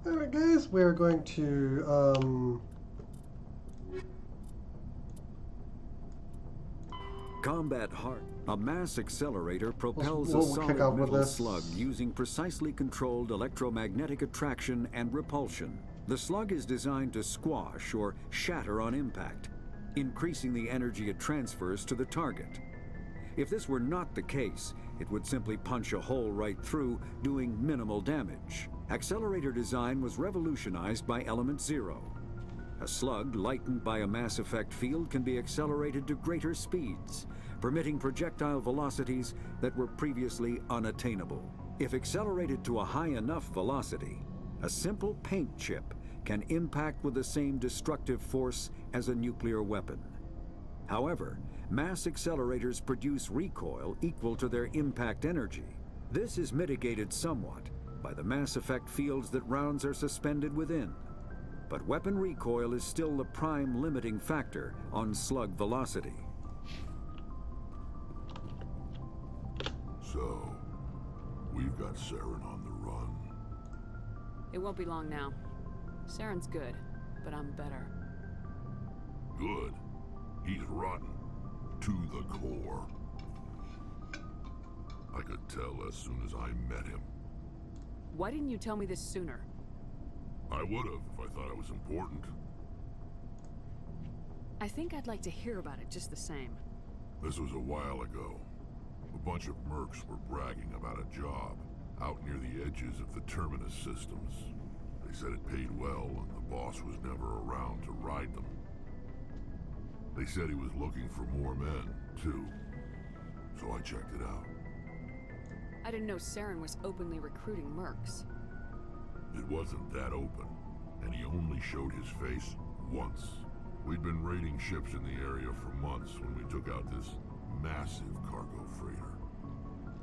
Alright guys, we're going to Combat Heart. A mass accelerator propels a we'll kick solid off with metal this. slug using precisely controlled electromagnetic attraction and repulsion. The slug is designed to squash or shatter on impact, increasing the energy it transfers to the target. If this were not the case, it would simply punch a hole right through, doing minimal damage. Accelerator design was revolutionized by Element Zero. A slug lightened by a mass effect field can be accelerated to greater speeds, permitting projectile velocities that were previously unattainable. If accelerated to a high enough velocity, a simple paint chip can impact with the same destructive force as a nuclear weapon. However, mass accelerators produce recoil equal to their impact energy. This is mitigated somewhat by the mass effect fields that rounds are suspended within. But weapon recoil is still the prime limiting factor on slug velocity. So, we've got Saren on the run. It won't be long now. Saren's good, but I'm better. Good. He's rotten. To the core. I could tell as soon as I met him. Why didn't you tell me this sooner? I would have if I thought it was important. I think I'd like to hear about it just the same. This was a while ago. A bunch of mercs were bragging about a job out near the edges of the Terminus systems. They said it paid well and the boss was never around to ride them. They said he was looking for more men, too. So I checked it out. I didn't know Saren was openly recruiting mercs. It wasn't that open, and he only showed his face once. We'd been raiding ships in the area for months when we took out this massive cargo freighter.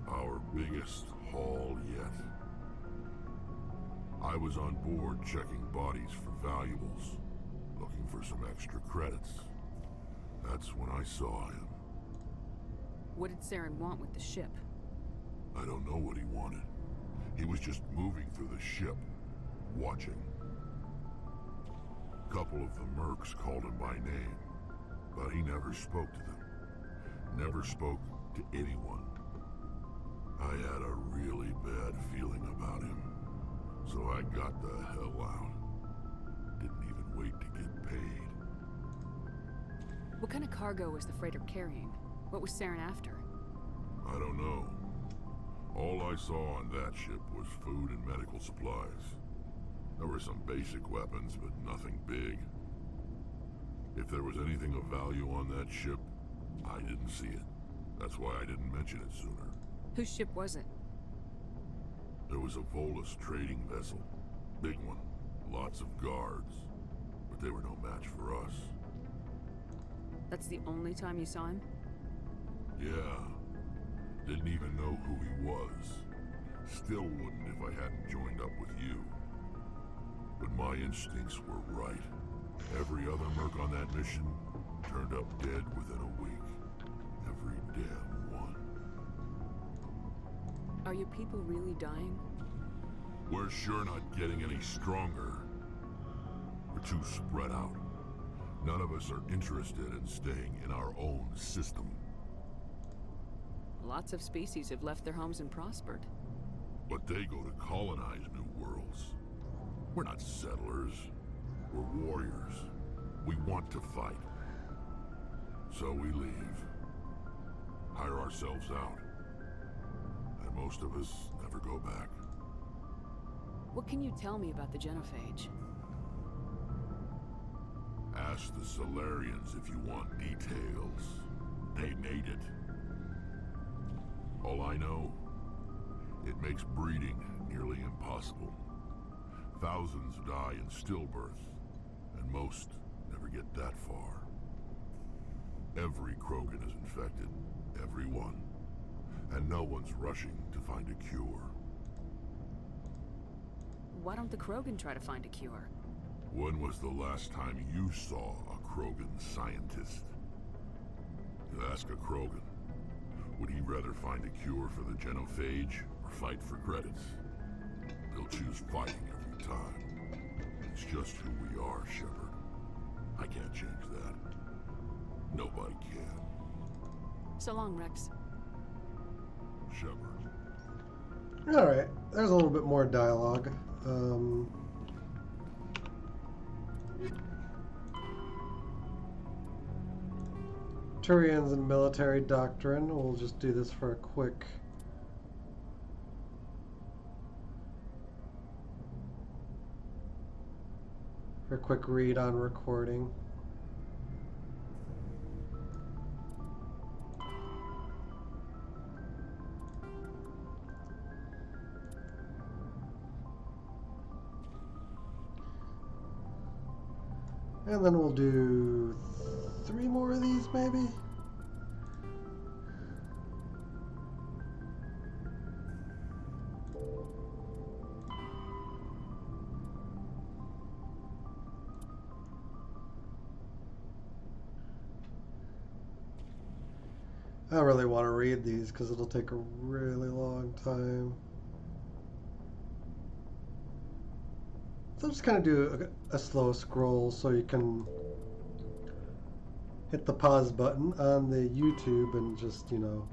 Our biggest haul yet. I was on board checking bodies for valuables, looking for some extra credits. That's when I saw him. What did Saren want with the ship? I don't know what he wanted. He was just moving through the ship, watching. A couple of the mercs called him by name, but he never spoke to them. Never spoke to anyone. I had a really bad feeling about him, so I got the hell out. Didn't even wait to get paid. What kind of cargo was the freighter carrying? What was Saren after? I don't know. All I saw on that ship was food and medical supplies. There were some basic weapons, but nothing big. If there was anything of value on that ship, I didn't see it. That's why I didn't mention it sooner. Whose ship was it? There was a Volus trading vessel. Big one. Lots of guards. But they were no match for us. That's the only time you saw him? Yeah. Didn't even know who he was. Still wouldn't if I hadn't joined up with you. But my instincts were right. Every other merc on that mission turned up dead within a week. Every damn one. Are your people really dying? We're sure not getting any stronger. We're too spread out. None of us are interested in staying in our own system. Lots of species have left their homes and prospered. But they go to colonize new worlds. We're not settlers. We're warriors. We want to fight. So we leave. Hire ourselves out. And most of us never go back. What can you tell me about the Genophage? Ask the Solarians if you want details. They made it. All I know, it makes breeding nearly impossible. Thousands die in stillbirth, and most never get that far. Every Krogan is infected, every one. And no one's rushing to find a cure. Why don't the Krogan try to find a cure? When was the last time you saw a Krogan scientist? You ask a Krogan, would he rather find a cure for the Genophage or fight for credits? They'll choose fighting every time. just who we are, Shepard. I can't change that. Nobody can. So long, Rex. Shepard. Alright, there's a little bit more dialogue. Turians and military doctrine. We'll just do this for a quick read on recording. And then we'll do 3 more of these, maybe? I don't really want to read these because it'll take a really long time. So I'm just kind of do a slow scroll so you can hit the pause button on the YouTube and just, you know.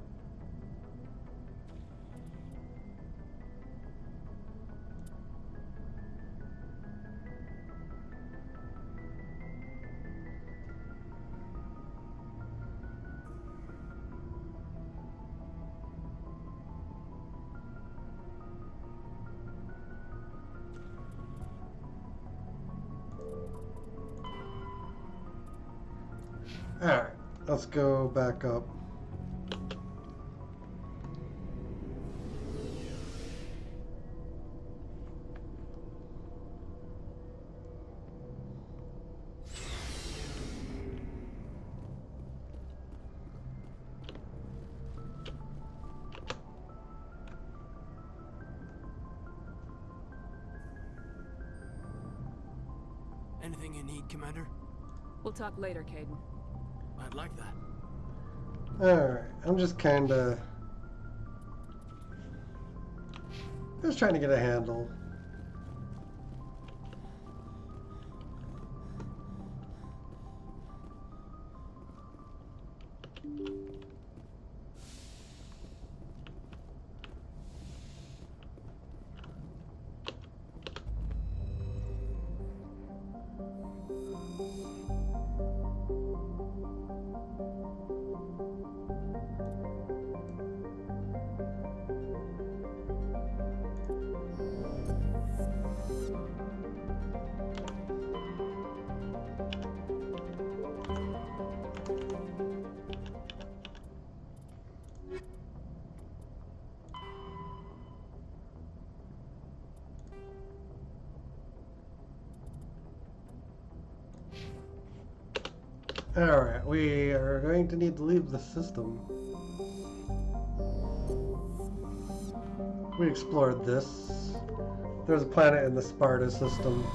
Alright, let's go back up. Anything you need, Commander? We'll talk later, Caden. I'd like that. Alright, I'm just kinda just trying to get a handle. Alright, we are going to need to leave the system. We explored this. There's a planet in the Sparta system.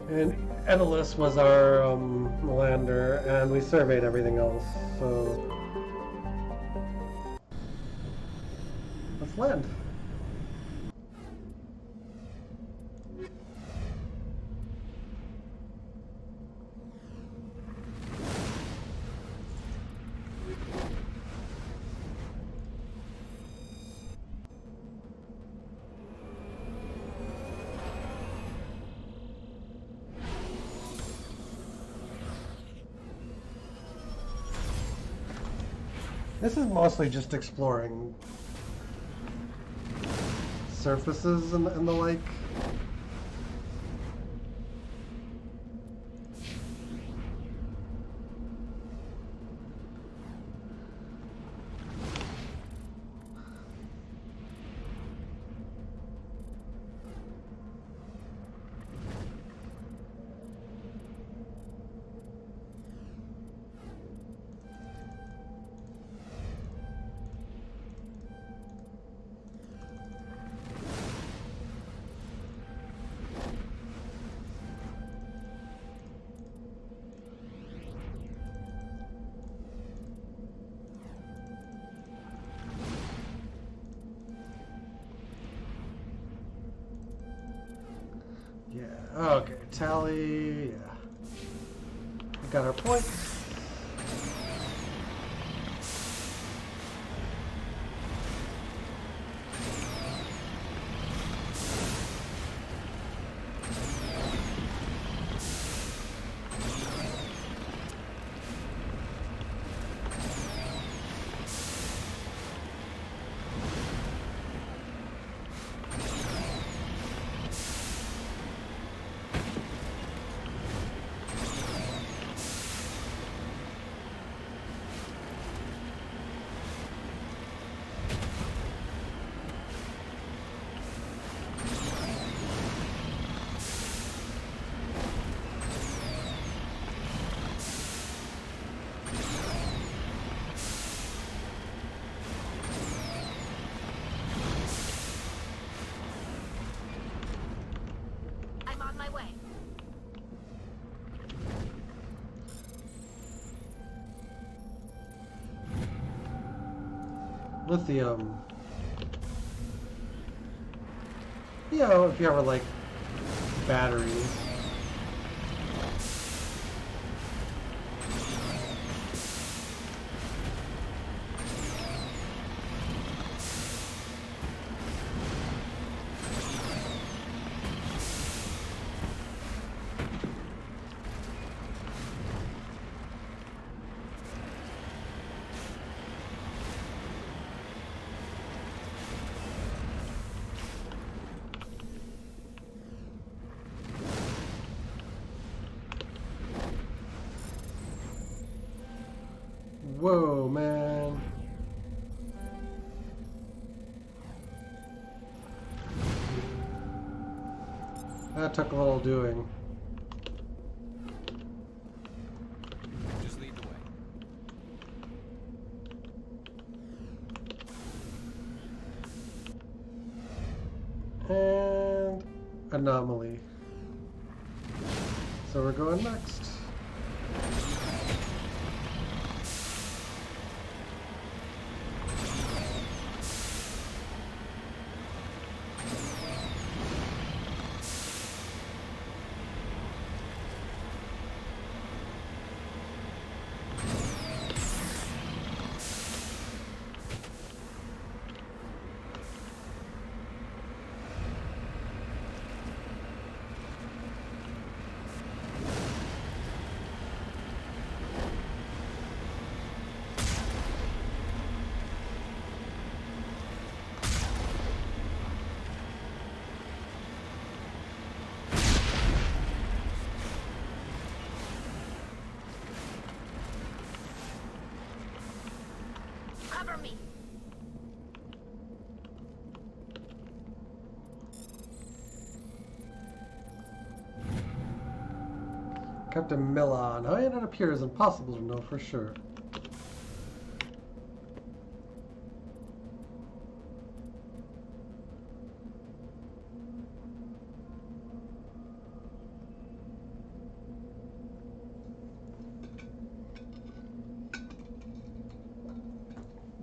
And Edalus was our lander, and we surveyed everything else, so let's land. This is mostly just exploring surfaces and the like. Okay, tally. Yeah. We got our points. I'm on my way. Lithium. You know, if you ever like batteries. Whoa, man. That took a little doing. Just lead the way. And anomaly. So we're going next. Cover me. Captain Milan. How it appears impossible to know for sure.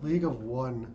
League of One.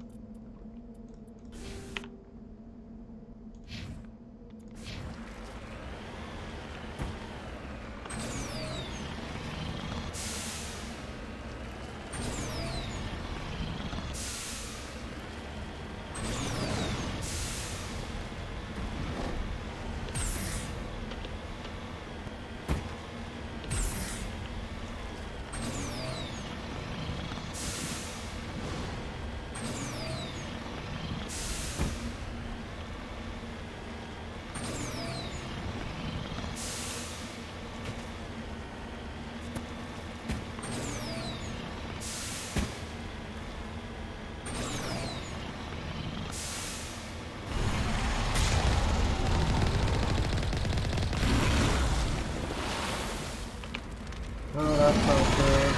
Oh, that felt good.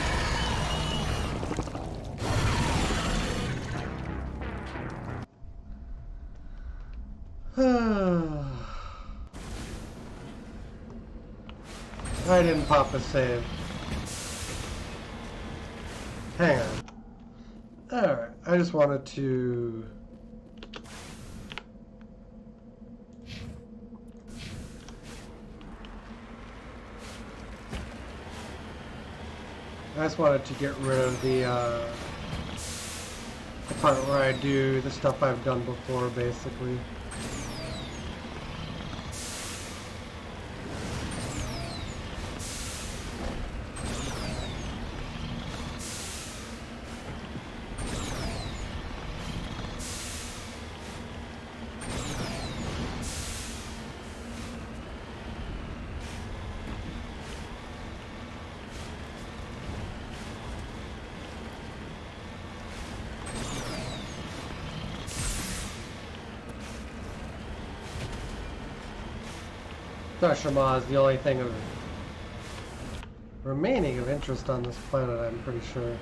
I didn't pop a save. Hang on. Alright, I just wanted to... I just wanted to get rid of the part where I do the stuff I've done before, basically. Thresher is the only thing remaining of interest on this planet, I'm pretty sure.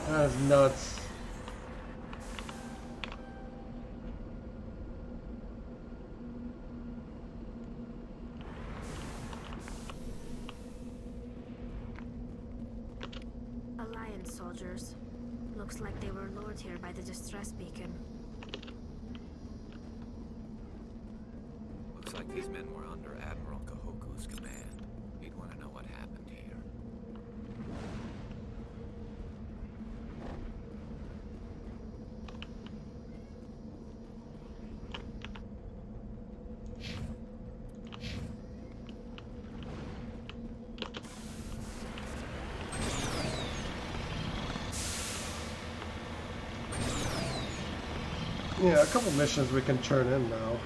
That is nuts. Alliance soldiers. Looks like they were lured here by the distress beacon. Looks like these men were under Admiral Kahoku's command. He'd want to know what happened here. Yeah, a couple missions we can turn in now.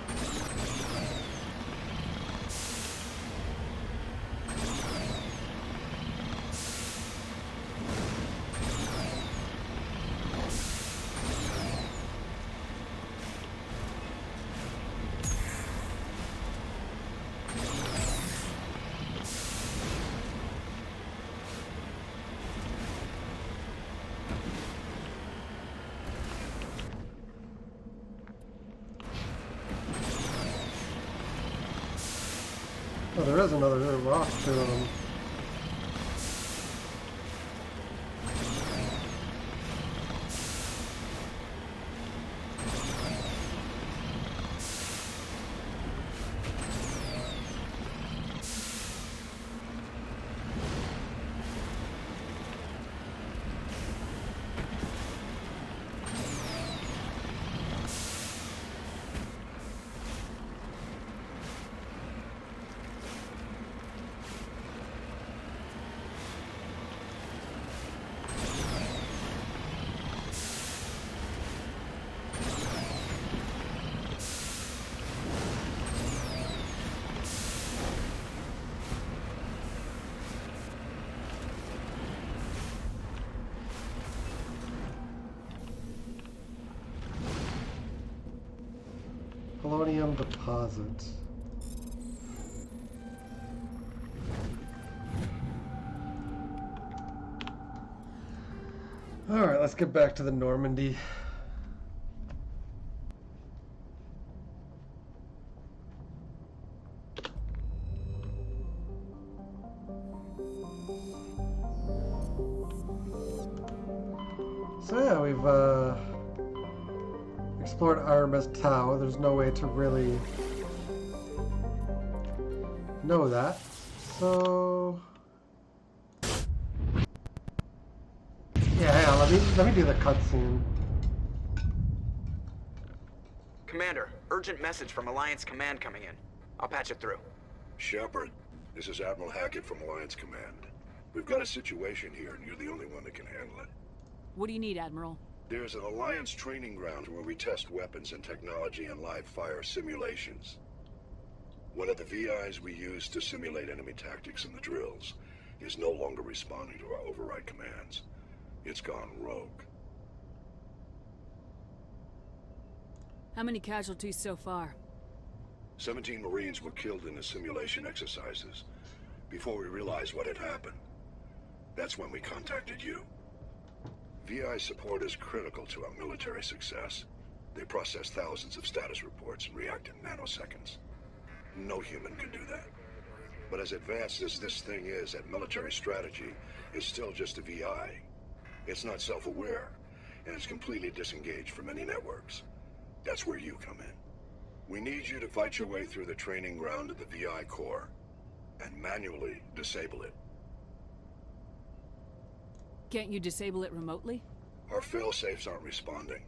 Oh, there is another rock to them. Polonium deposit. Alright, let's get back to the Normandy. So yeah, we've explored Aramis Tau. There's no way to really know that. So yeah, let me do the cutscene. Commander, urgent message from Alliance Command coming in. I'll patch it through. Shepard, this is Admiral Hackett from Alliance Command. We've got a situation here, and you're the only one that can handle it. What do you need, Admiral? There's an Alliance training ground where we test weapons and technology in live fire simulations. One of the VIs we use to simulate enemy tactics in the drills is no longer responding to our override commands. It's gone rogue. How many casualties so far? 17 Marines were killed in the simulation exercises before we realized what had happened. That's when we contacted you. VI support is critical to our military success. They process thousands of status reports and react in nanoseconds. No human can do that. But as advanced as this thing is at military strategy, it's still just a VI. It's not self-aware, and it's completely disengaged from any networks. That's where you come in. We need you to fight your way through the training ground of the VI core and manually disable it. Can't you disable it remotely? Our fail-safes aren't responding.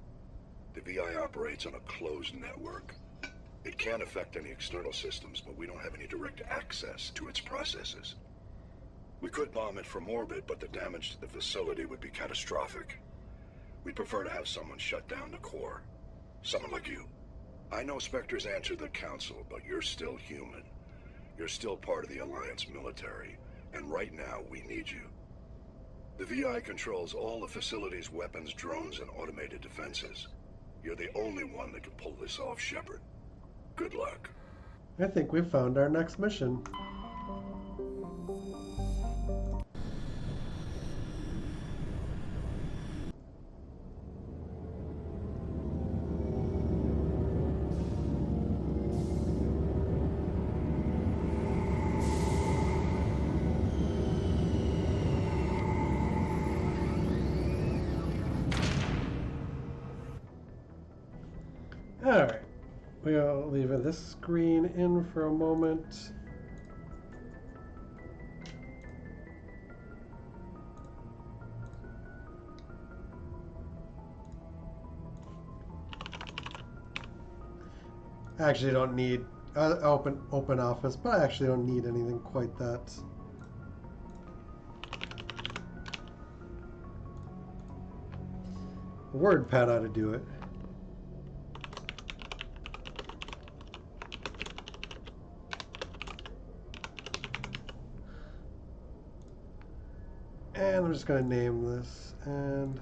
The VI operates on a closed network. It can affect any external systems, but we don't have any direct access to its processes. We could bomb it from orbit, but the damage to the facility would be catastrophic. We'd prefer to have someone shut down the core. Someone like you. I know Spectres answer the Council, but you're still human. You're still part of the Alliance military, and right now we need you. The VI controls all the facility's weapons, drones, and automated defenses. You're the only one that can pull this off, Shepard. Good luck. I think we've found our next mission. Alright, we'll leave this screen in for a moment. I actually don't need open office, but I actually don't need anything quite that. WordPad ought to do it. And I'm just going to name this and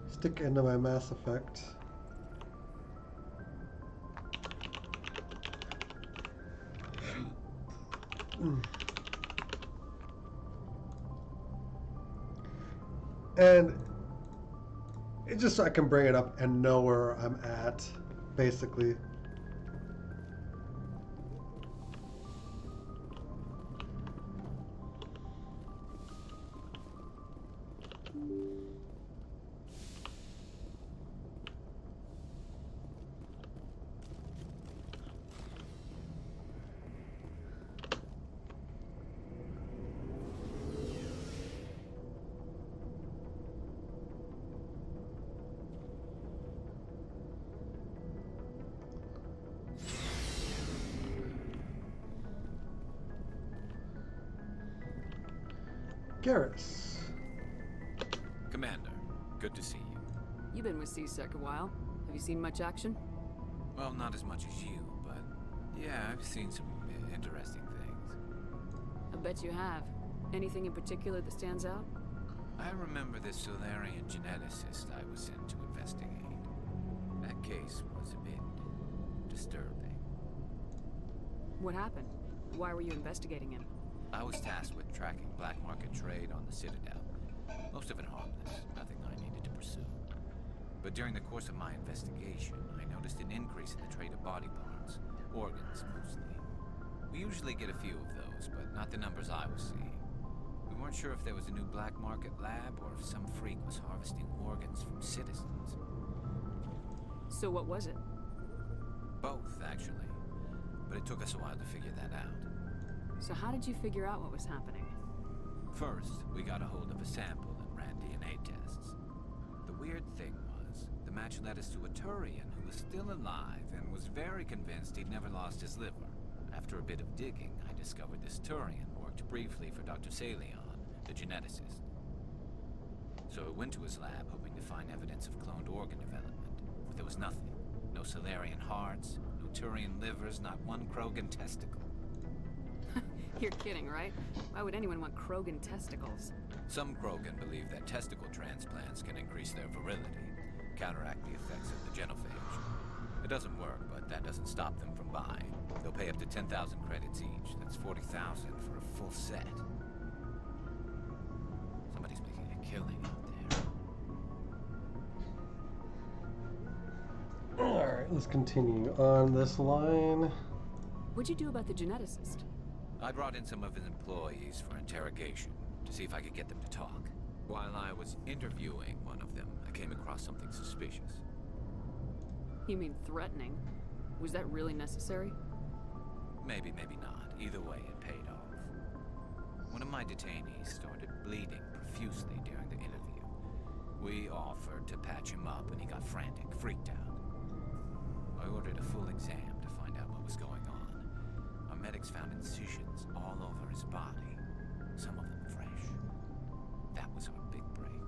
stick it into my Mass Effect. And it just so I can bring it up and know where I'm at, basically. Garrus. Commander, good to see you. You've been with C-Sec a while. Have you seen much action? Well, not as much as you, but yeah, I've seen some interesting things. I bet you have. Anything in particular that stands out? I remember this Solarian geneticist I was sent to investigate. That case was a bit disturbing. What happened? Why were you investigating him? I was tasked with tracking black market trade on the Citadel. Most of it harmless, nothing I needed to pursue. But during the course of my investigation, I noticed an increase in the trade of body parts, organs mostly. We usually get a few of those, but not the numbers I was seeing. We weren't sure if there was a new black market lab or if some freak was harvesting organs from citizens. So what was it? Both, actually. But it took us a while to figure that out. So how did you figure out what was happening? First, we got a hold of a sample and ran DNA tests. The weird thing was, the match led us to a Turian who was still alive and was very convinced he'd never lost his liver. After a bit of digging, I discovered this Turian worked briefly for Dr. Salion, the geneticist. So I went to his lab hoping to find evidence of cloned organ development. But there was nothing. No Salarian hearts, no Turian livers, not one Krogan testicle. You're kidding, right? Why would anyone want Krogan testicles? Some Krogan believe that testicle transplants can increase their virility, counteract the effects of the genophage. It doesn't work, but that doesn't stop them from buying. They'll pay up to 10,000 credits each. That's 40,000 for a full set. Somebody's making a killing out there. Alright, let's continue on this line. What'd you do about the geneticist? I brought in some of his employees for interrogation to see if I could get them to talk. While I was interviewing one of them, I came across something suspicious. You mean threatening? Was that really necessary? Maybe, maybe not. Either way, it paid off. One of my detainees started bleeding profusely during the interview. We offered to patch him up and he got frantic, freaked out. I ordered a full exam to find out what was going on. Our medics found incisions all over his body, some of them fresh. That was our big break.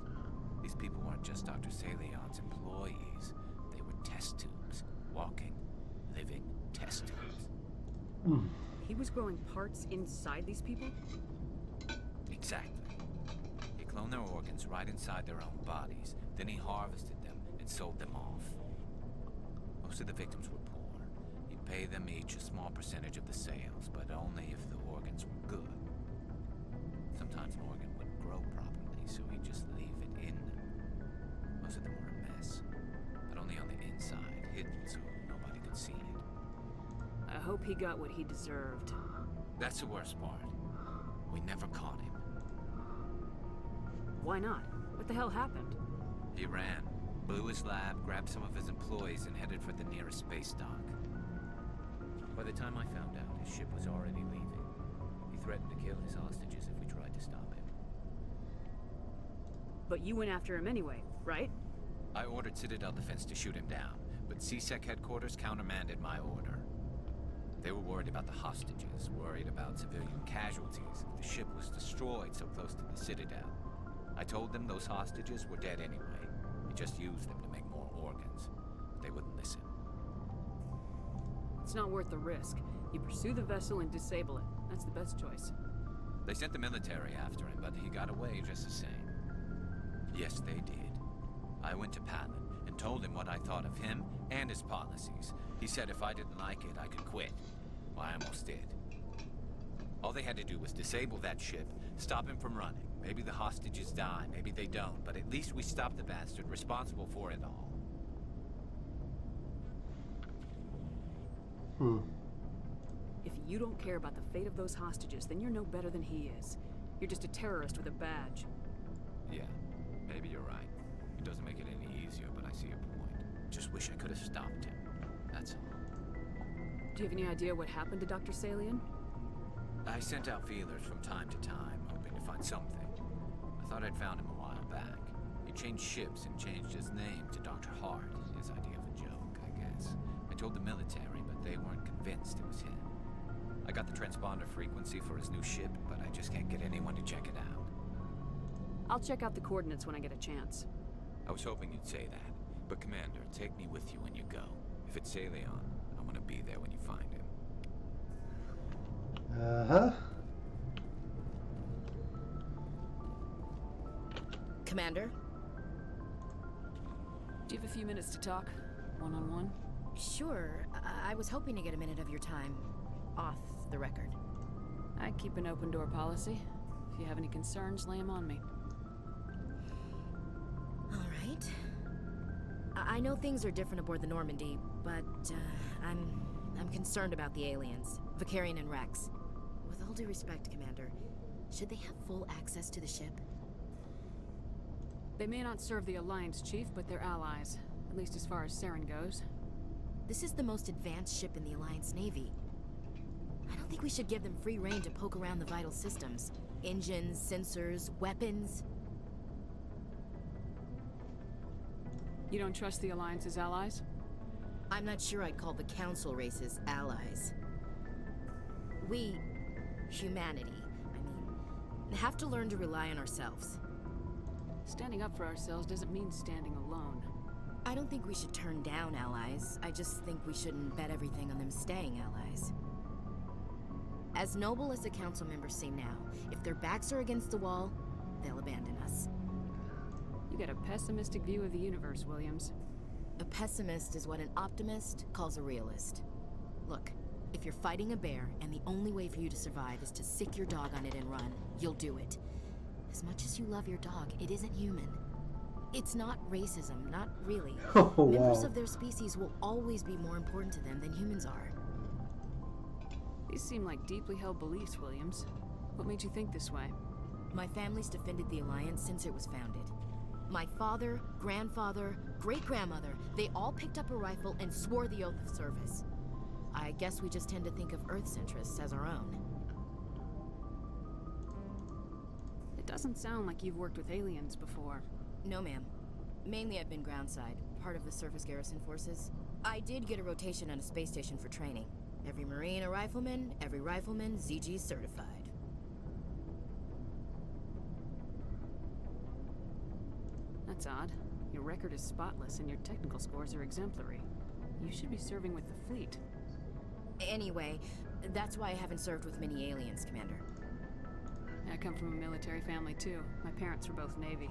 These people weren't just Dr. Salion's employees. They were test tubes. Walking, living test tubes. He was growing parts inside these people? Exactly. He cloned their organs right inside their own bodies. Then he harvested them and sold them off. Most of the victims were poor. He'd pay them each a small percentage of the sales, but only if the organs were good. Sometimes an organ wouldn't grow properly, so he'd just leave it in them. Most of them were a mess, but only on the inside, hidden so nobody could see it. I hope he got what he deserved. That's the worst part. We never caught him. Why not? What the hell happened? He ran, blew his lab, grabbed some of his employees, and headed for the nearest space dock. By the time I found out, his ship was already leaving. He threatened to kill his hostages if we tried to stop him. But you went after him anyway, right? I ordered Citadel Defense to shoot him down, but CSEC headquarters countermanded my order. They were worried about the hostages, worried about civilian casualties if the ship was destroyed so close to the Citadel. I told them those hostages were dead anyway. We just used them to make more organs. But they wouldn't listen. It's not worth the risk. You pursue the vessel and disable it. That's the best choice. They sent the military after him, but he got away just the same. Yes, they did. I went to Palin and told him what I thought of him and his policies. He said if I didn't like it, I could quit. Well, I almost did. All they had to do was disable that ship, stop him from running. Maybe the hostages die, maybe they don't, but at least we stopped the bastard responsible for it all. If you don't care about the fate of those hostages, then you're no better than he is. You're just a terrorist with a badge. Yeah, maybe you're right. It doesn't make it any easier, but I see your point. Just wish I could have stopped him. That's all. Do you have any idea what happened to Dr. Salion? I sent out feelers from time to time, hoping to find something. I thought I'd found him a while back. He changed ships and changed his name to Dr. Hart, his idea of a joke, I guess. I told the military, but they weren't convinced it was him. I got the transponder frequency for his new ship, but I just can't get anyone to check it out. I'll check out the coordinates when I get a chance. I was hoping you'd say that. But Commander, take me with you when you go. If it's Salion, I want to be there when you find him. Commander? Do you have a few minutes to talk? One-on-one? Sure. I was hoping to get a minute of your time. Off the record. I keep an open door policy. If you have any concerns, lay them on me. All right. I know things are different aboard the Normandy, but I'm concerned about the aliens, Vicarian and Rex. With all due respect, Commander, Should they have full access to the ship? They may not serve the Alliance, Chief, but they're allies. At least as far as Saren goes. This is the most advanced ship in the Alliance Navy. I don't think we should give them free rein to poke around the vital systems. Engines, sensors, weapons. You don't trust the Alliance's allies? I'm not sure I'd call the Council races allies. We, humanity, have to learn to rely on ourselves. Standing up for ourselves doesn't mean standing alone. I don't think we should turn down allies. I just think we shouldn't bet everything on them staying allies. As noble as the council members seem now, if their backs are against the wall, they'll abandon us. You got a pessimistic view of the universe, Williams. A pessimist is what an optimist calls a realist. Look, if you're fighting a bear and the only way for you to survive is to sick your dog on it and run, you'll do it. As much as you love your dog, it isn't human. It's not racism, not really. Oh, wow. Members of their species will always be more important to them than humans are. These seem like deeply held beliefs, Williams. What made you think this way? My family's defended the Alliance since it was founded. My father, grandfather, great-grandmother, they all picked up a rifle and swore the oath of service. I guess we just tend to think of Earth's interests as our own. It doesn't sound like you've worked with aliens before. No, ma'am. Mainly I've been groundside, part of the surface garrison forces. I did get a rotation on a space station for training. Every Marine a rifleman, every rifleman ZG certified. That's odd. Your record is spotless and your technical scores are exemplary. You should be serving with the fleet. Anyway, that's why I haven't served with many aliens, Commander. I come from a military family too. My parents were both Navy.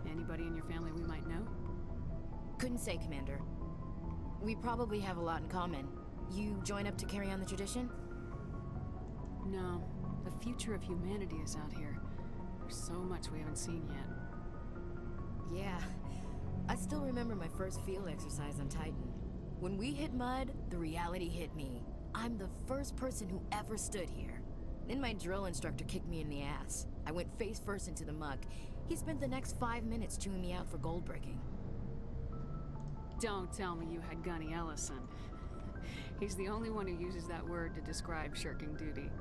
Anybody in your family we might know? Couldn't say, Commander. We probably have a lot in common. You join up to carry on the tradition? No. The future of humanity is out here. There's so much we haven't seen yet. Yeah. I still remember my first field exercise on Titan. When we hit mud, the reality hit me. I'm the first person who ever stood here. Then my drill instructor kicked me in the ass. I went face first into the muck. He spent the next 5 minutes chewing me out for gold breaking. Don't tell me you had Gunny Ellison. He's the only one who uses that word to describe shirking duty.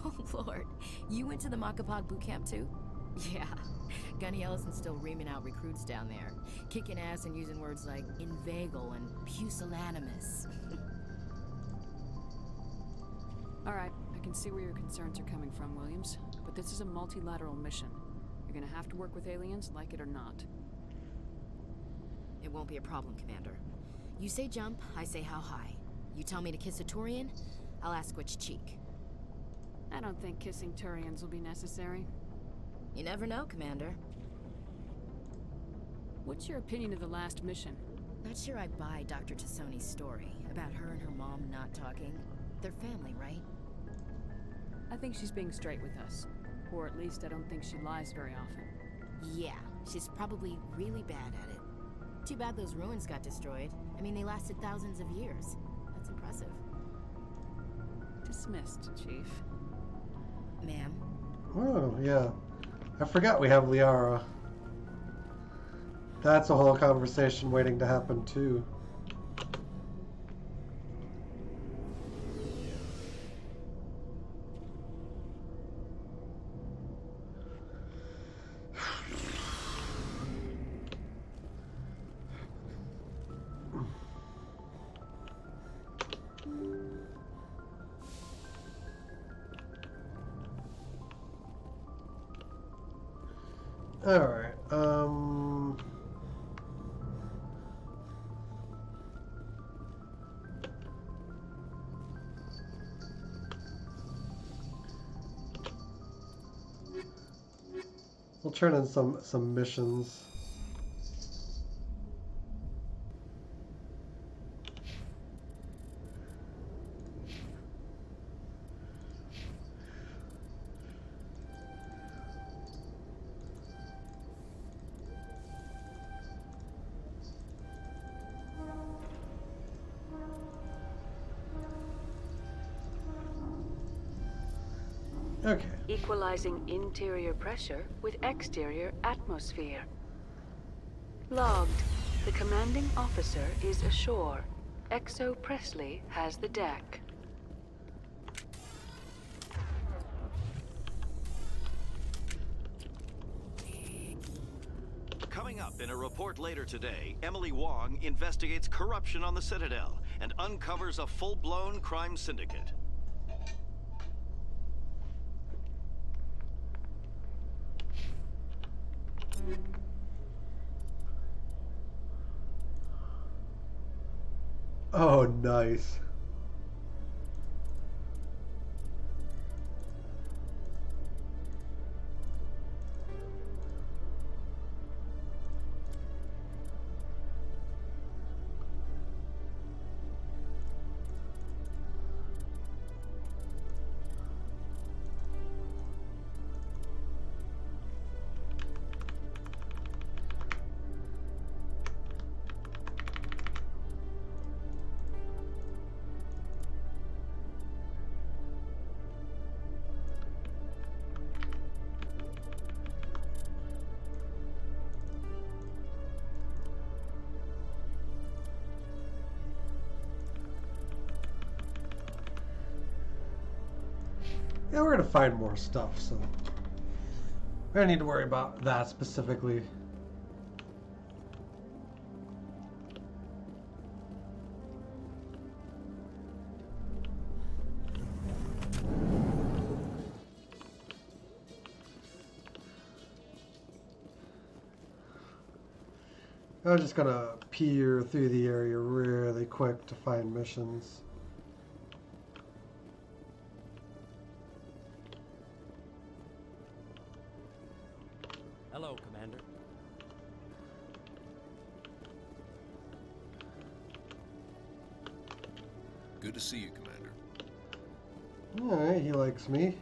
Oh lord, you went to the Makapog boot camp too? Yeah, Gunny Ellison's still reaming out recruits down there. Kicking ass and using words like inveigle and pusillanimous. Alright, I can see where your concerns are coming from, Williams. But this is a multilateral mission. You're gonna have to work with aliens, like it or not. It won't be a problem, Commander. You say jump, I say how high. You tell me to kiss a Turian, I'll ask which cheek. I don't think kissing Turians will be necessary. You never know, Commander. What's your opinion of the last mission? Not sure I buy Dr. Tassoni's story about her and her mom not talking. They're family, right? I think she's being straight with us. Or at least I don't think she lies very often. Yeah, she's probably really bad at it. Too bad those ruins got destroyed. I mean, they lasted thousands of years. That's impressive. Dismissed, Chief. Ma'am? Oh, yeah. I forgot we have Liara. That's a whole conversation waiting to happen, too. Alright, we'll turn in some missions. Okay. Equalizing interior pressure with exterior atmosphere. Logged. The commanding officer is ashore. Exo Presley has the deck. Coming up in a report later today, Emily Wong investigates corruption on the Citadel and uncovers a full-blown crime syndicate. Oh, nice. Yeah, we're gonna find more stuff, so we don't need to worry about that specifically. I'm just gonna peer through the area really quick to find missions. Hello, Commander. Good to see you, Commander. Alright, he likes me.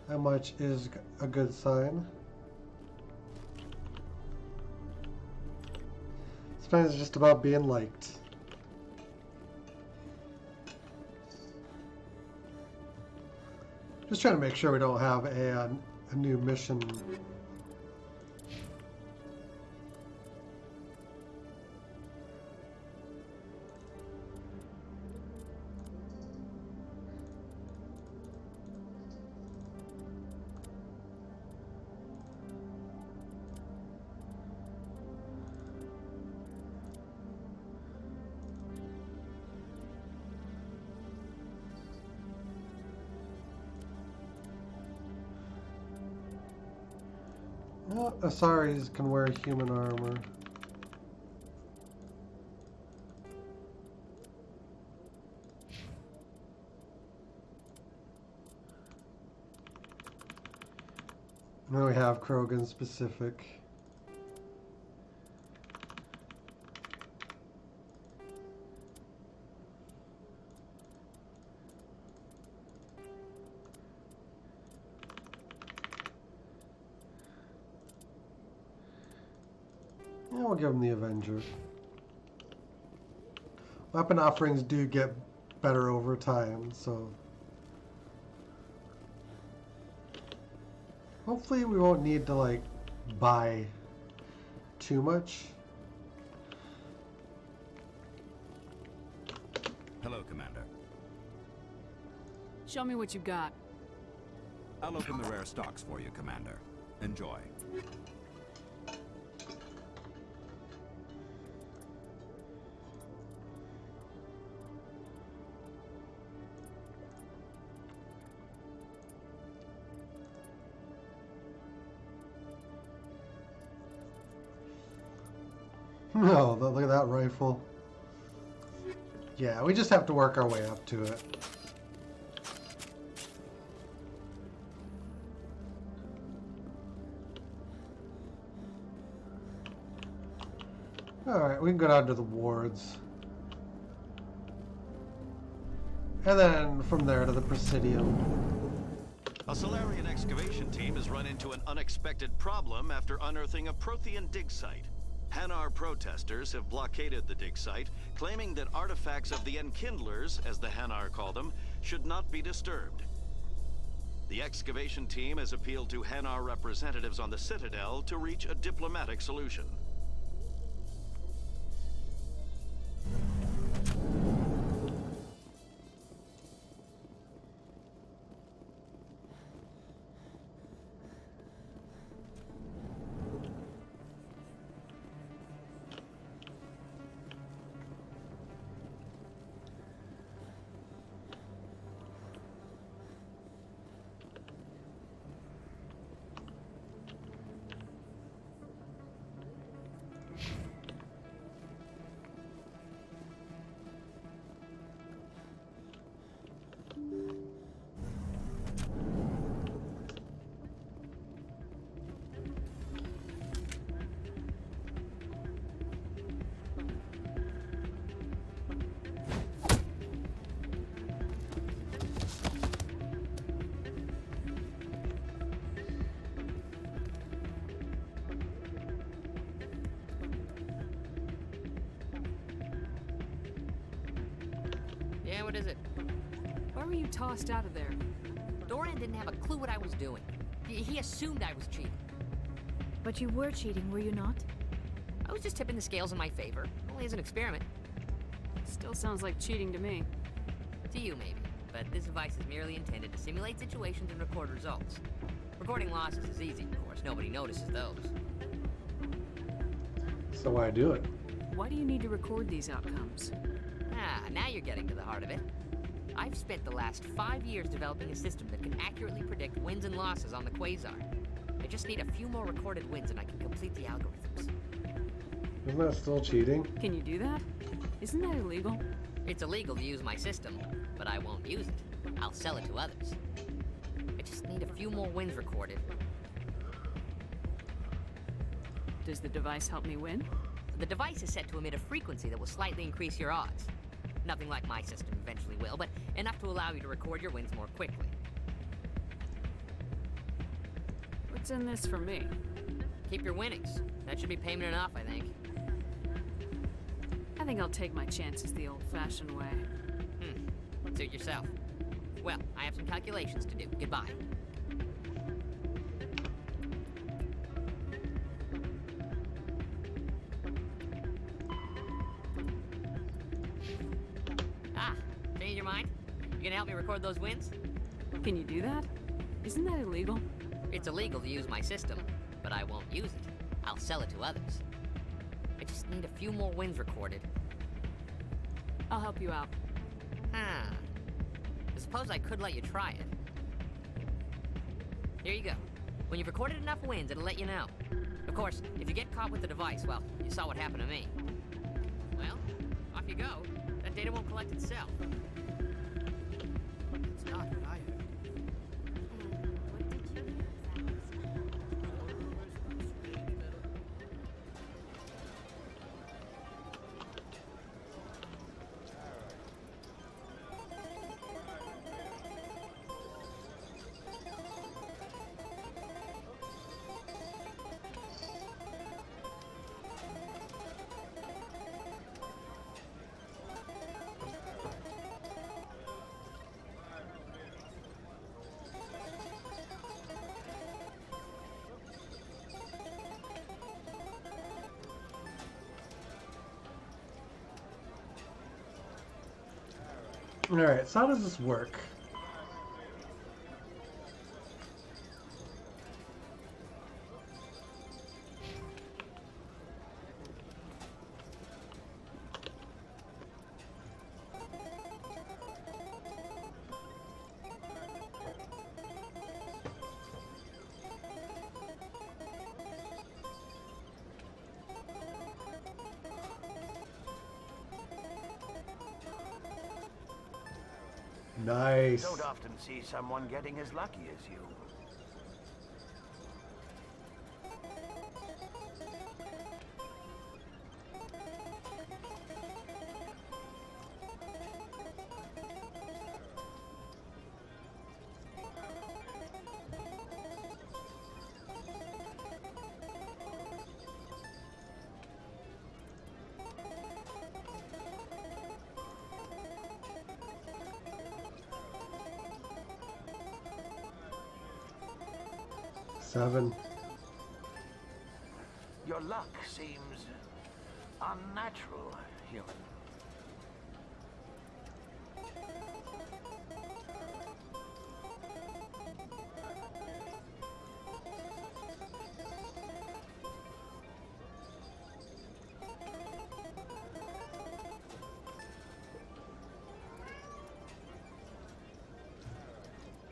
How much is a good sign? Sometimes it's just about being liked. Just trying to make sure we don't have a new mission. Well, Asaris can wear human armor. And then we have Krogan specific. Yeah, we'll give him the Avenger. Weapon offerings do get better over time, so hopefully we won't need to like buy too much. Hello, Commander. Show me what you got. I'll open the rare stocks for you, Commander. Enjoy. No, look at that rifle. Yeah, we just have to work our way up to it. Alright, we can go down to the wards. And then from there to the Presidium. A Solarian excavation team has run into an unexpected problem after unearthing a Prothean dig site. Hanar protesters have blockaded the dig site, claiming that artifacts of the Enkindlers, as the Hanar call them, should not be disturbed. The excavation team has appealed to Hanar representatives on the Citadel to reach a diplomatic solution. Yeah, what is it? Why were you tossed out of there? Doran didn't have a clue what I was doing. He assumed I was cheating. But you were cheating, were you not? I was just tipping the scales in my favor. Only as an experiment. Still sounds like cheating to me. To you, maybe. But this device is merely intended to simulate situations and record results. Recording losses is easy, of course. Nobody notices those. So why do it? Why do you need to record these outcomes? Ah, now you're getting to the heart of it. I've spent the last 5 years developing a system that can accurately predict wins and losses on the Quasar. I just need a few more recorded wins and I can complete the algorithms. Isn't that still cheating? Can you do that? Isn't that illegal? It's illegal to use my system, but I won't use it. I'll sell it to others. I just need a few more wins recorded. Does the device help me win? The device is set to emit a frequency that will slightly increase your odds. Nothing like my system eventually will, but enough to allow you to record your wins more quickly. What's in this for me? Keep your winnings. That should be payment enough, I think. I think I'll take my chances the old-fashioned way. Suit yourself. Well, I have some calculations to do. Goodbye. Change your mind? You gonna help me record those wins? Can you do that? Isn't that illegal? It's illegal to use my system, but I won't use it. I'll sell it to others. I just need a few more wins recorded. I'll help you out. I suppose I could let you try it. Here you go. When you've recorded enough wins, it'll let you know. Of course, if you get caught with the device, well, you saw what happened to me. Well, off you go. That data won't collect itself. It's not what I heard. Alright, so how does this work? Nice. Don't often see someone getting as lucky as you. 7. Your luck seems unnatural, human.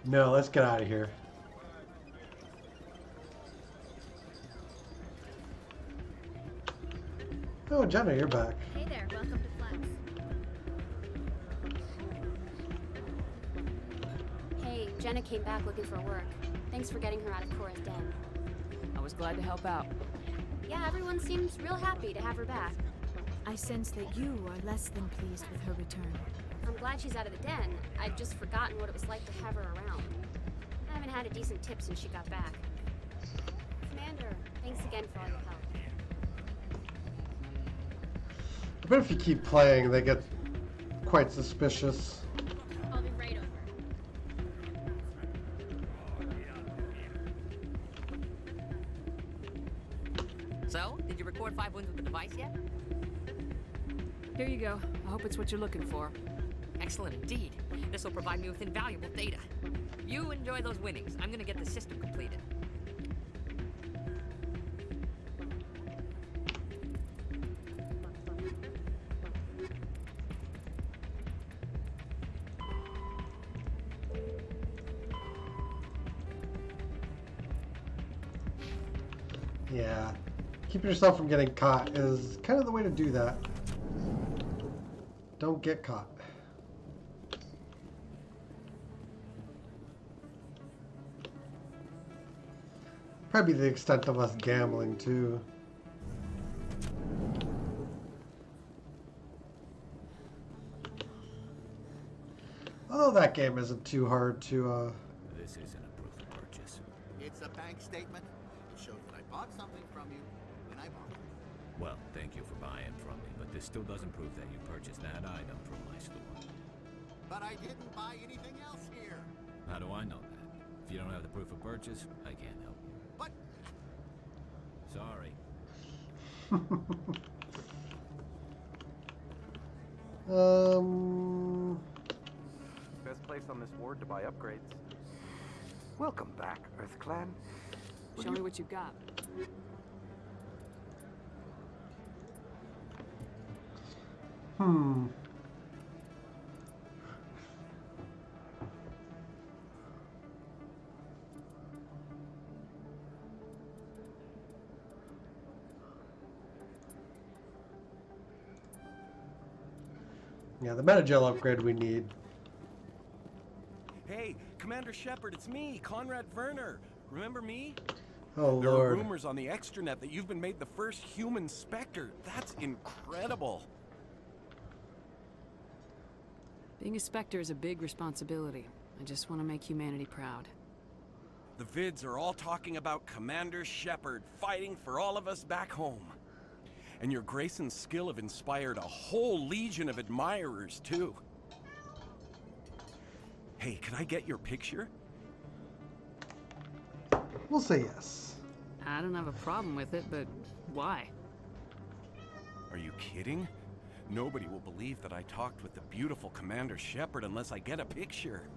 No, let's get out of here. Oh, Jenna, you're back. Hey there, welcome to Flex. Hey, Jenna came back looking for work. Thanks for getting her out of Cora's den. I was glad to help out. Yeah, everyone seems real happy to have her back. I sense that you are less than pleased with her return. I'm glad she's out of the den. I'd just forgotten what it was like to have her around. I haven't had a decent tip since she got back. Commander, thanks again for all your help. I bet if you keep playing, they get quite suspicious. I'll be right over. So, did you record 5 wins with the device yet? Here you go. I hope it's what you're looking for. Excellent indeed. This will provide me with invaluable data. You enjoy those winnings. I'm gonna get the system completed. Yeah. Keeping yourself from getting caught is kind of the way to do that. Don't get caught. Probably the extent of us gambling too. Although that game isn't too hard to This isn't a proof of purchase. It's a bank statement. It shows that I bought something from you when I bought it. Well, thank you for buying from me, but this still doesn't prove that you purchased that item from my store. But I didn't buy anything else here. How do I know that? If you don't have the proof of purchase, I can't help you. But... Sorry. Best place on this ward to buy upgrades. Welcome back, Earth Clan. Show me what you got. Yeah, the Metagel upgrade we need. Hey, Commander Shepard, it's me, Conrad Werner. Remember me? Oh, there Lord. are rumors on the extranet that you've been made the first human Spectre. That's incredible. Being a Spectre is a big responsibility. I just want to make humanity proud. The vids are all talking about Commander Shepard fighting for all of us back home. And your grace and skill have inspired a whole legion of admirers, too. Hey, can I get your picture? We'll say yes. I don't have a problem with it, but why? Are you kidding? Nobody will believe that I talked with the beautiful Commander Shepard unless I get a picture.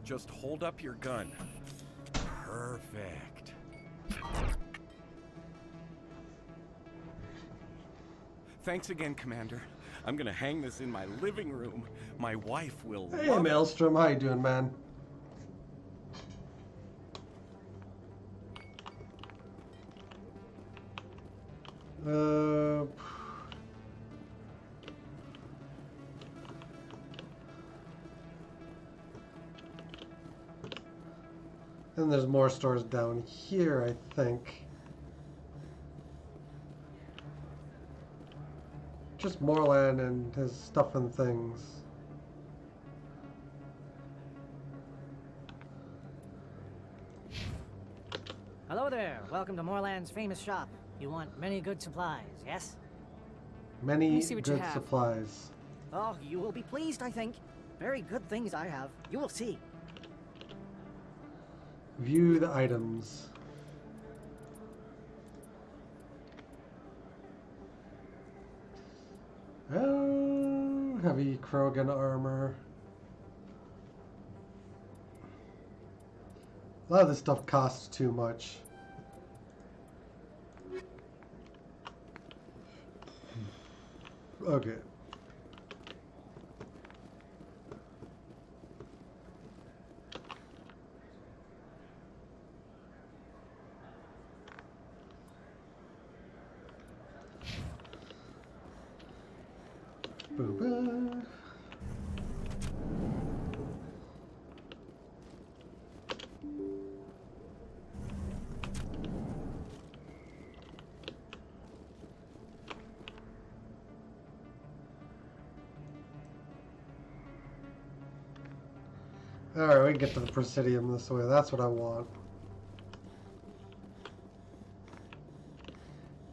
Just hold up your gun. Perfect. Thanks again, Commander. I'm gonna hang this in my living room. My wife will Hey, love it. Maelstrom, how you doing, man? And there's more stores down here, I think. Just Moreland and his stuff and things. Hello there. Welcome to Moreland's famous shop. You want many good supplies, yes? Many good supplies. Oh, you will be pleased, I think. Very good things I have. You will see. View the items. Oh, heavy Krogan armor. A lot of this stuff costs too much. Okay. Boo-boo. Alright, we can get to the Presidium this way. That's what I want.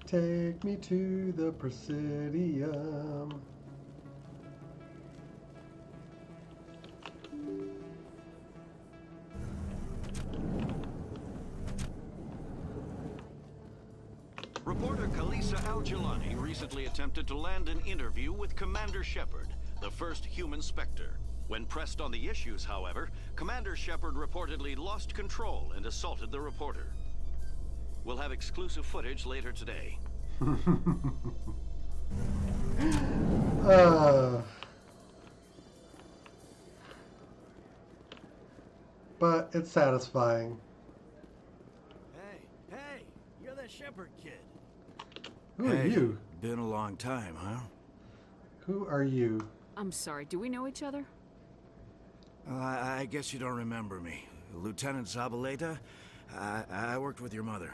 Take me to the Presidium. Reporter Kalisa Al-Jilani recently attempted to land an interview with Commander Shepard, the first human Spectre. When pressed on the issues, however, Commander Shepard reportedly lost control and assaulted the reporter. We'll have exclusive footage later today. But it's satisfying. Hey, you're that Shepard kid. Who are you? Been a long time, huh? Who are you? I'm sorry, do we know each other? I guess you don't remember me. Lieutenant Zabaleta? I worked with your mother.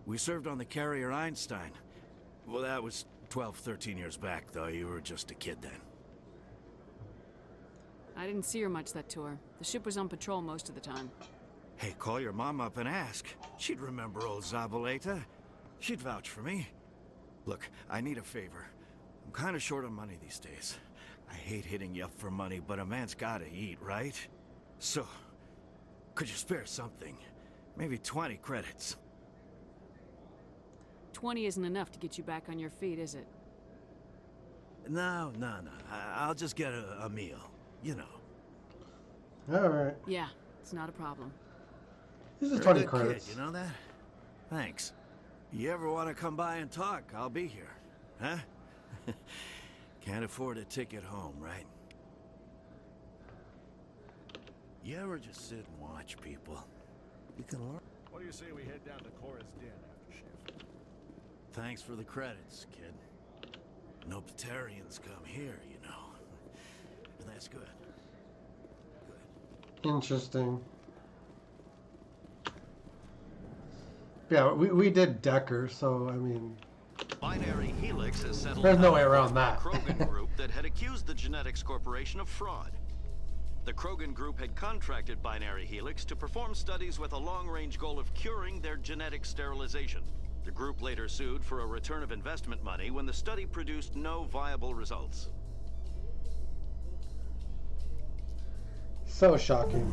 We served on the carrier Einstein. Well, that was 12, 13 years back, though. You were just a kid then. I didn't see her much that tour. The ship was on patrol most of the time. Hey, call your mom up and ask. She'd remember old Zabaleta. She'd vouch for me. Look, I need a favor. I'm kind of short on money these days. I hate hitting you up for money, but a man's gotta eat, right? So, could you spare something? Maybe 20 credits. 20 isn't enough to get you back on your feet, is it? No. I'll just get a meal, you know. Alright. Yeah, it's not a problem. This is You're 20 a good credits. kid, you know that? Thanks. You ever want to come by and talk, I'll be here. Huh? Can't afford a ticket home, right? You ever just sit and watch people? You can learn. What do you say we head down to Cora's Den after shift? Thanks for the credits, kid. No Batarians come here, you know. But that's good. Interesting. Yeah, we did Decker, so I mean... Binary Helix has settled There's no way around that. the Krogan group that had accused the Genetics Corporation of fraud. The Krogan group had contracted Binary Helix to perform studies with a long-range goal of curing their genetic sterilization. The group later sued for a return of investment money when the study produced no viable results. So shocking.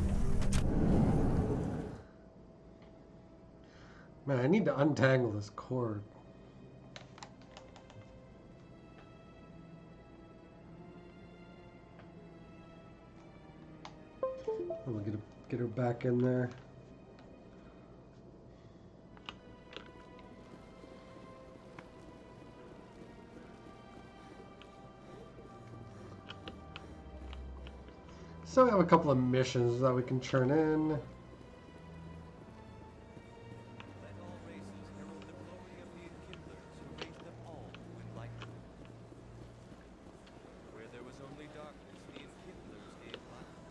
Man, I need to untangle this cord. We'll get her back in there. So we have a couple of missions that we can turn in.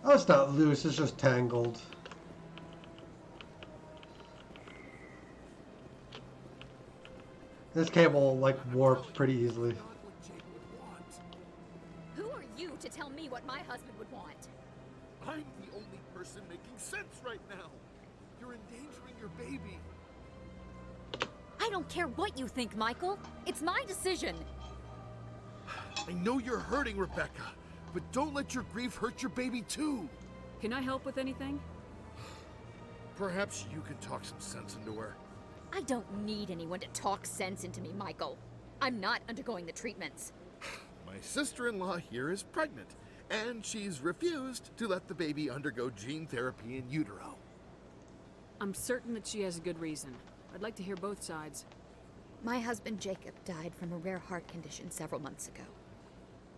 Oh, it's not loose, it's just tangled. This cable, like, warps pretty easily. Who are you to tell me what my husband would want? I'm the only person making sense right now. You're endangering your baby. I don't care what you think, Michael. It's my decision. I know you're hurting, Rebecca, but don't let your grief hurt your baby too. Can I help with anything? Perhaps you can talk some sense into her. I don't need anyone to talk sense into me, Michael. I'm not undergoing the treatments. My sister-in-law here is pregnant, and she's refused to let the baby undergo gene therapy in utero. I'm certain that she has a good reason. I'd like to hear both sides. My husband Jacob died from a rare heart condition several months ago.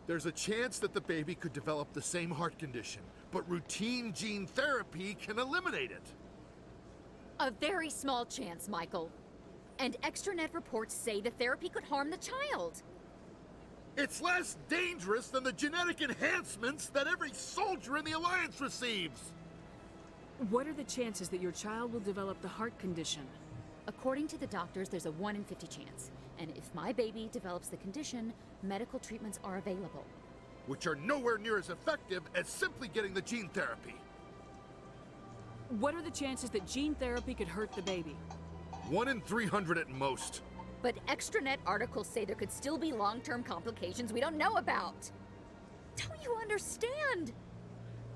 There's a chance that the baby could develop the same heart condition, but routine gene therapy can eliminate it. A very small chance, Michael. And extranet reports say the therapy could harm the child. It's less dangerous than the genetic enhancements that every soldier in the Alliance receives. What are the chances that your child will develop the heart condition? According to the doctors, there's a 1 in 50 chance. And if my baby develops the condition, medical treatments are available. Which are nowhere near as effective as simply getting the gene therapy. What are the chances that gene therapy could hurt the baby? 1 in 300 at most. But extranet articles say there could still be long-term complications we don't know about. Don't you understand?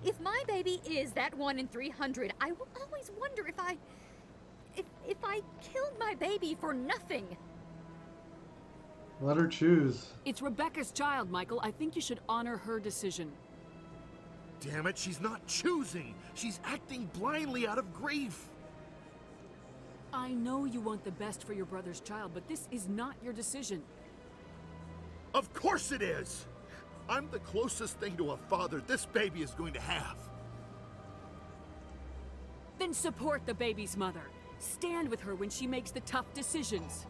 If my baby is that 1 in 300, I will always wonder if I killed my baby for nothing. Let her choose. It's Rebecca's child, Michael. I think you should honor her decision. Damn it, she's not choosing. She's acting blindly out of grief. I know you want the best for your brother's child, but this is not your decision. Of course it is! I'm the closest thing to a father this baby is going to have. Then support the baby's mother. Stand with her when she makes the tough decisions.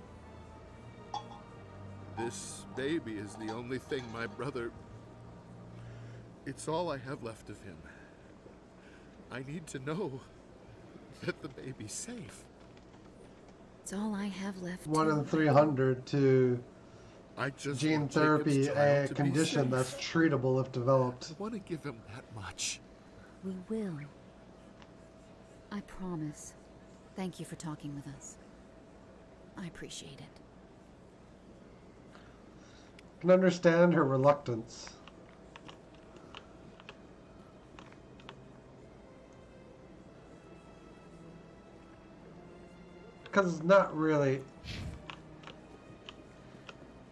This baby is the only thing my brother... It's all I have left of him. I need to know that the baby's safe. It's all I have left. 1 in 300 to I just gene want therapy, Jacob's child a to be condition safe. that's treatable if developed. I want to give him that much. We will. I promise. Thank you for talking with us. I appreciate it. I can understand her reluctance. Because it's not really...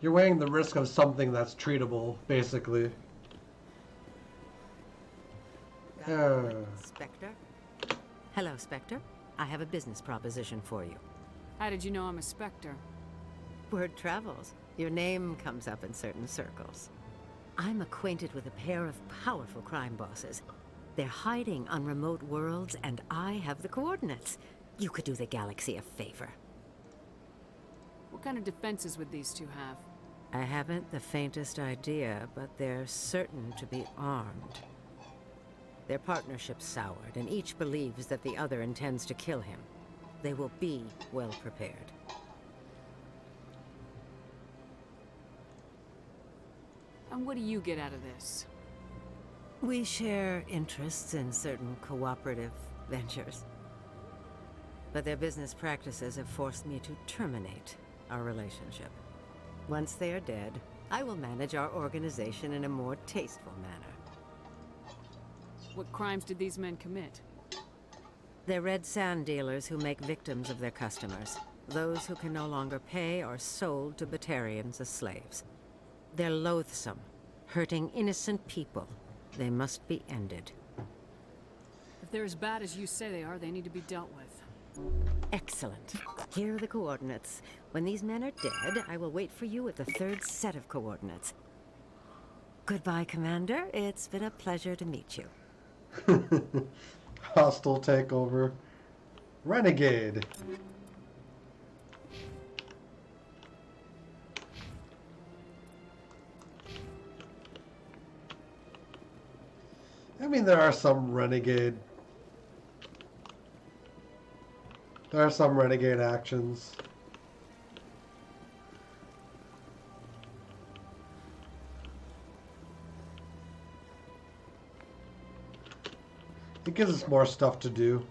You're weighing the risk of something that's treatable, basically. Spectre? Hello, Spectre. I have a business proposition for you. How did you know I'm a Spectre? Word travels. Your name comes up in certain circles. I'm acquainted with a pair of powerful crime bosses. They're hiding on remote worlds, and I have the coordinates. You could do the galaxy a favor. What kind of defenses would these two have? I haven't the faintest idea, but they're certain to be armed. Their partnership's soured, and each believes that the other intends to kill him. They will be well prepared. And what do you get out of this? We share interests in certain cooperative ventures. But their business practices have forced me to terminate our relationship. Once they are dead, I will manage our organization in a more tasteful manner. What crimes did these men commit? They're red sand dealers who make victims of their customers. Those who can no longer pay are sold to Batarians as slaves. They're loathsome, hurting innocent people. They must be ended. If they're as bad as you say they are, they need to be dealt with. Excellent. Here are the coordinates. When these men are dead, I will wait for you at the third set of coordinates. Goodbye, Commander. It's been a pleasure to meet you. Hostile takeover. Renegade. I mean, there are some renegade actions. It gives us more stuff to do.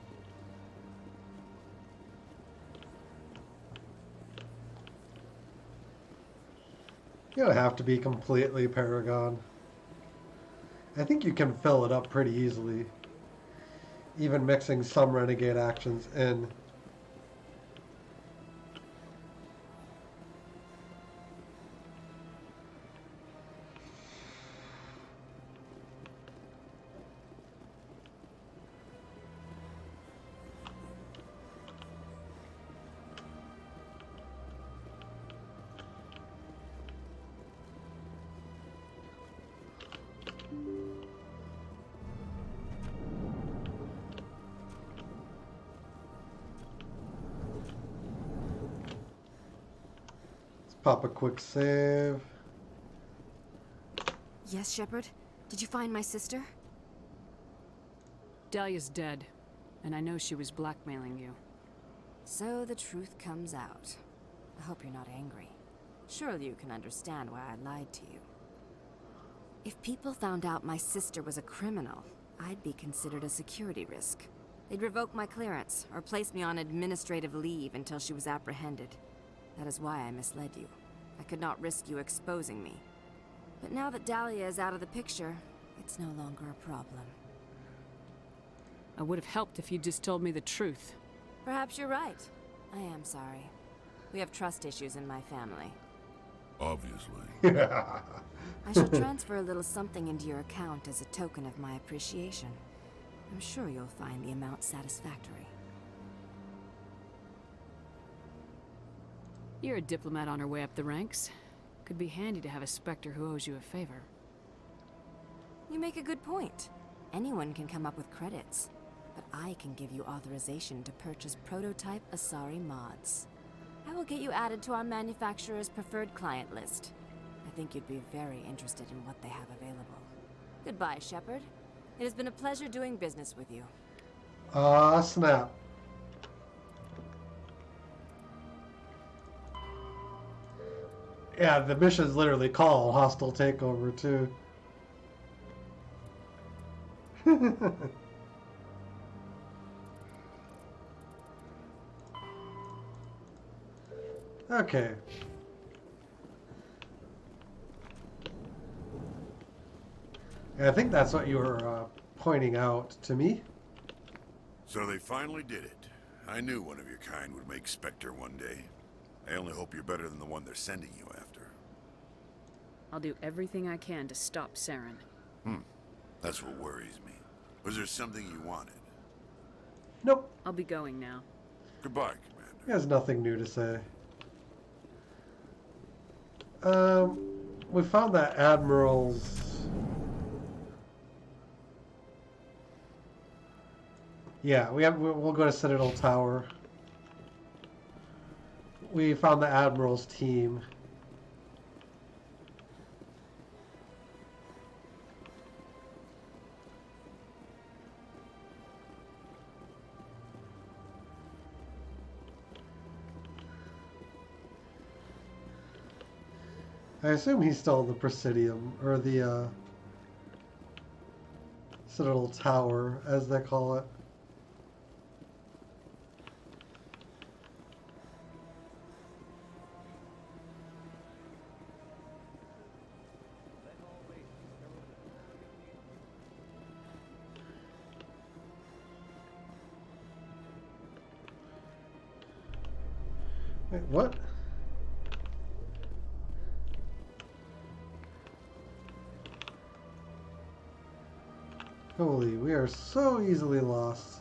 You don't have to be completely Paragon. I think you can fill it up pretty easily. Even mixing some renegade actions in. Pop a quick save. Yes, Shepard? Did you find my sister? Dahlia's dead, and I know she was blackmailing you. So the truth comes out. I hope you're not angry. Surely you can understand why I lied to you. If people found out my sister was a criminal, I'd be considered a security risk. They'd revoke my clearance, or place me on administrative leave until she was apprehended. That is why I misled you. I could not risk you exposing me. But now that Dahlia is out of the picture, it's no longer a problem. I would have helped if you'd just told me the truth. Perhaps you're right. I am sorry. We have trust issues in my family. Obviously. I shall transfer a little something into your account as a token of my appreciation. I'm sure you'll find the amount satisfactory. You're a diplomat on her way up the ranks. Could be handy to have a Spectre who owes you a favor. You make a good point. Anyone can come up with credits, but I can give you authorization to purchase prototype Asari mods. I will get you added to our manufacturer's preferred client list. I think you'd be very interested in what they have available. Goodbye, Shepard. It has been a pleasure doing business with you. Snap. Yeah, the mission's literally called Hostile Takeover, too. Okay. I think that's what you were pointing out to me. So they finally did it. I knew one of your kind would make Spectre one day. I only hope you're better than the one they're sending you after. I'll do everything I can to stop Saren. That's what worries me. Was there something you wanted? Nope. I'll be going now. Goodbye, Commander. He has nothing new to say. We found that Admiral's... Yeah, we'll go to Citadel Tower. We found the Admiral's team. I assume he's still in the Presidium, or the Citadel Tower, as they call it. Wait, what? Holy, we are so easily lost.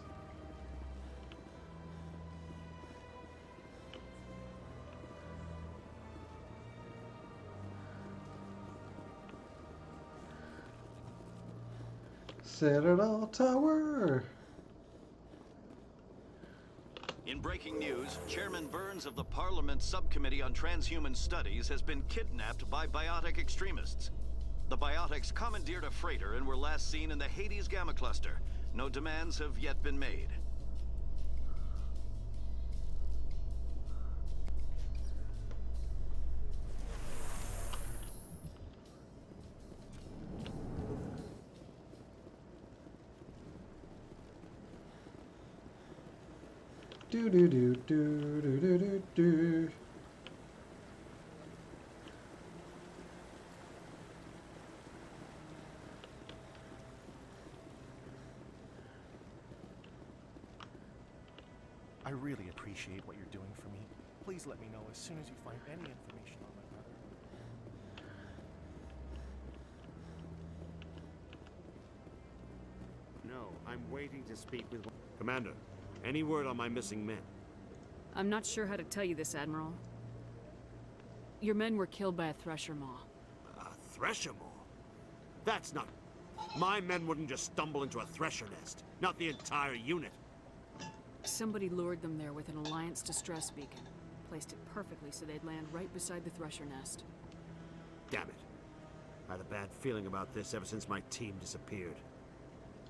Citadel Tower! In breaking news, Chairman Burns of the Parliament Subcommittee on Transhuman Studies has been kidnapped by biotic extremists. The biotics commandeered a freighter and were last seen in the Hades Gamma Cluster. No demands have yet been made. Do do do do do do do do. I really appreciate what you're doing for me. Please let me know as soon as you find any information on my brother. No, I'm waiting to speak with... Commander, any word on my missing men? I'm not sure how to tell you this, Admiral. Your men were killed by a Thresher Maw. A Thresher Maw? That's not... My men wouldn't just stumble into a Thresher nest. Not the entire unit. Somebody lured them there with an Alliance distress beacon. placed it perfectly so they'd land right beside the Thresher nest. Damn it. I had a bad feeling about this ever since my team disappeared.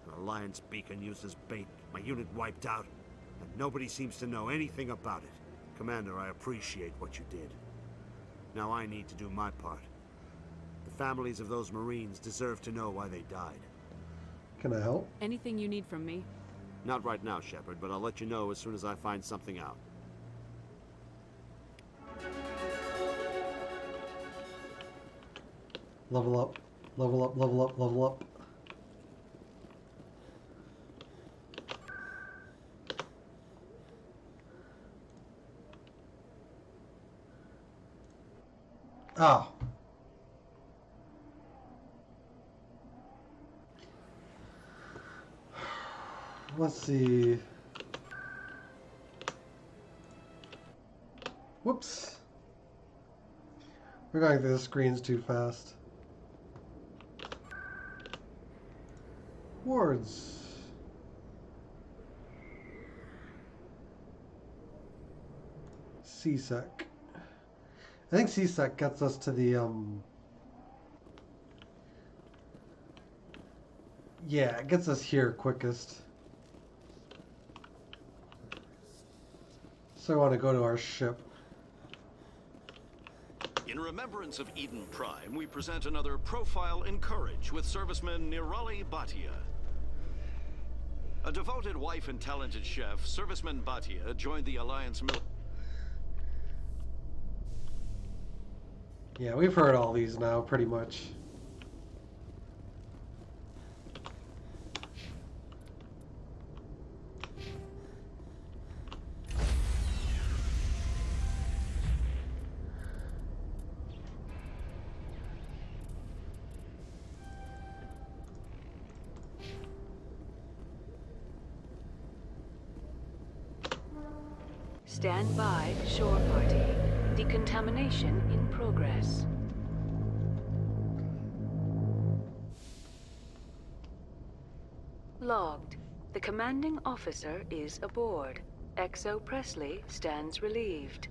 An Alliance beacon used as bait, my unit wiped out, and nobody seems to know anything about it. Commander, I appreciate what you did. Now I need to do my part. The families of those Marines deserve to know why they died. Can I help? Anything you need from me? Not right now, Shepard, but I'll let you know as soon as I find something out. Level up, level up, level up, level up. Ah. Let's see. Whoops. We're going through the screens too fast. Wards. CSEC. I think CSEC gets us to the, yeah, it gets us here quickest. So I want to go to our ship. In remembrance of Eden Prime, we present another Profile in Courage with serviceman Nirali Bhatia. A devoted wife and talented chef, serviceman Bhatia joined the Alliance military. Yeah, we've heard all these now, pretty much. Stand by, shore party. Decontamination in progress. Logged. The commanding officer is aboard. XO Presley stands relieved.